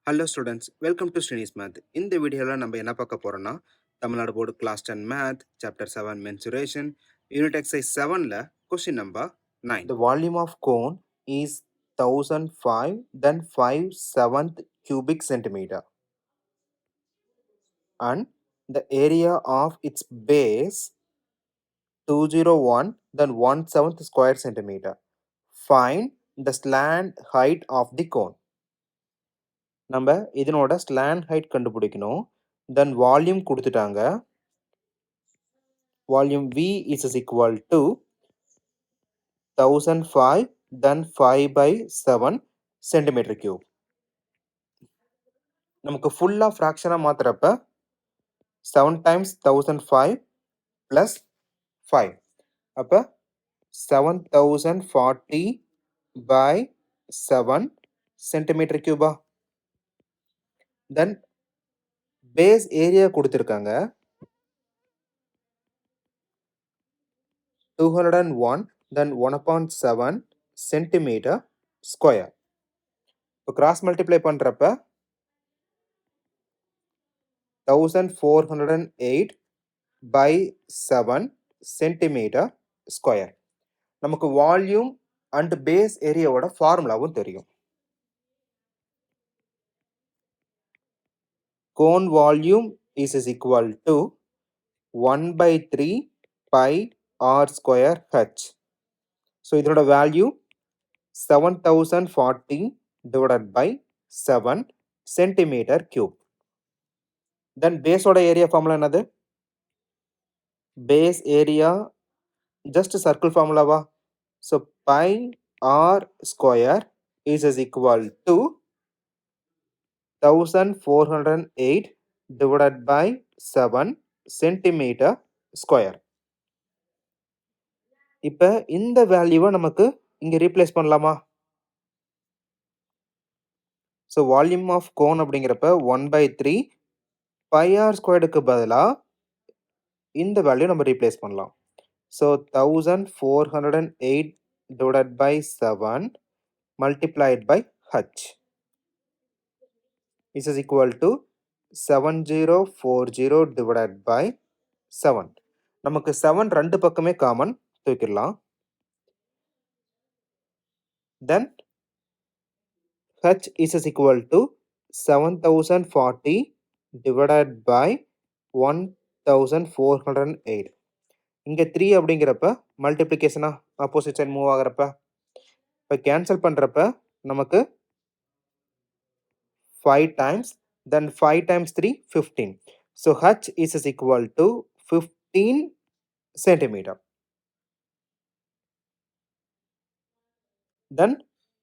Hello students, welcome to Srini's math. இந்த வீடியோவில் நம்ம என்ன பார்க்க போகிறோம்னா, Tamil Nadu board class 10 math chapter 7 mensuration unit exercise 7ல question number 9. The volume of cone is 1005 then 5/7 cubic centimeter and the area of its base 201 then 1/7 square centimeter. Find the slant height of the cone. நம்ம இதனோட slant height கண்டுபிடிக்கணும். Then volume கொடுத்துட்டாங்க. Volume V is equal to 1005 then 5/7 centimeter cube. நமக்கு ஃபுல்லாக ஃப்ராக்ஷனாக மாற்றுறப்ப 7 times 1005 plus 5. அப்போ 7040 by 7 centimeter cube. Then base area கொடுத்திருக்காங்க 201 then 1/7 centimeter square. இப்போ cross multiply பண்றப்ப 1408 by 7 centimeter square. நமக்கு வால்யூம் அண்ட் பேஸ் ஏரியாவோட ஃபார்முலாவும் தெரியும். Cone volume is equal to 1/3 pi r square h. So இதோட value 7040 divided by 7 centimeter cube. Then base ஓட area formula என்னது? Base area just circle formula. So pi r square is equal to 1408 divided by 7 centimeter square. இப்போ இந்த வேல்யூவை நமக்கு இங்க replace பண்ணலாமா? So volume of cone அப்படிங்கிறப்ப 1/3 pi r ஸ்கொயர்டுக்கு பதிலாக இந்த வேல்யூ நம்ம ரீப்ளேஸ் பண்ணலாம். So 1408 divided by 7 multiplied by h is equal to 7040 divided by 7. நமக்கு 7 ரெண்டு பக்கமே common தூக்கிடலாம். Then h is equal to 7040 divided by 1408. இங்க 3 அப்படிங்கிறப்ப மல்டிப்ளிகேஷனா ஆப்போசிட் சைட் மூவ் ஆகிறப்ப இப்போ கேன்சல் பண்றப்ப நமக்கு 5 times then 5 times 3 15. So h is equal to 15 centimeter. Then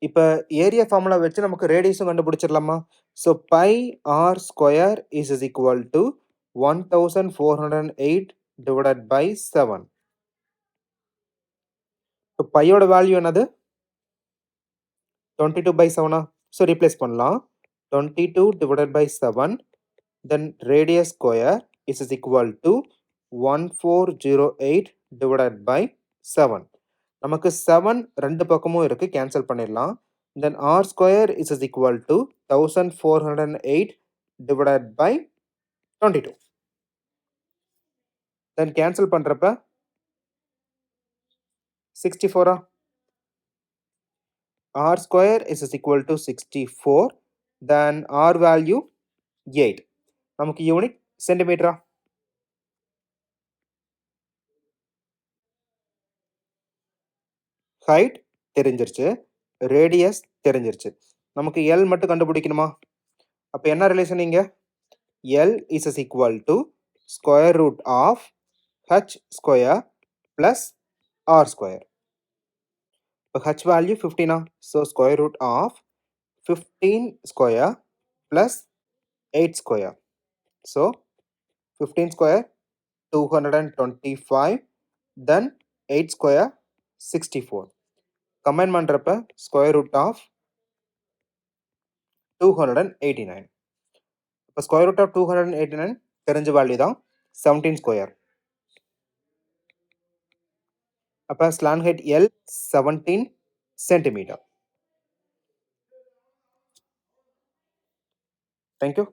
இப்போ area formula வச்சு நமக்கு ரேடியஸும் கண்டுபிடிச்சிடலாமா? So pi R square is equal to 1408 divided by 7. இப்போ பையோட வேல்யூ என்னது? 22/7. ஸோ ரீப்ளேஸ் பண்ணலாம். 22 divided by 7 then radius square is equal to 1408 divided by 7. நமக்கு 7 ரெண்டு பக்கமும் இருக்கு, கேன்சல் பண்ணிடலாம். then r square is equal to 1408 divided by 22. then cancel பண்றப்ப 64. r square is equal to 64. then r value 8. நமக்கு unit சென்டிமீட்டரா? Height தெரிஞ்சிருச்சு, radius தெரிஞ்சிருச்சு. நமக்கு எல் மட்டும் கண்டுபிடிக்கணுமா? அப்போ என்ன ரிலேஷன் இங்க? L is equal to square root of H square plus R square. இப்போ H value 15. So square root of 15 square plus 8 square. So 15 square 225 then 8 square 64. Combine பண்ணுறப்ப ஸ்கொயர் ரூட் ஆஃப் 289. இப்போ square root of 289 தெரிஞ்ச value தான் 17 square. அப்போ slant height L 17 centimetre. Thank you.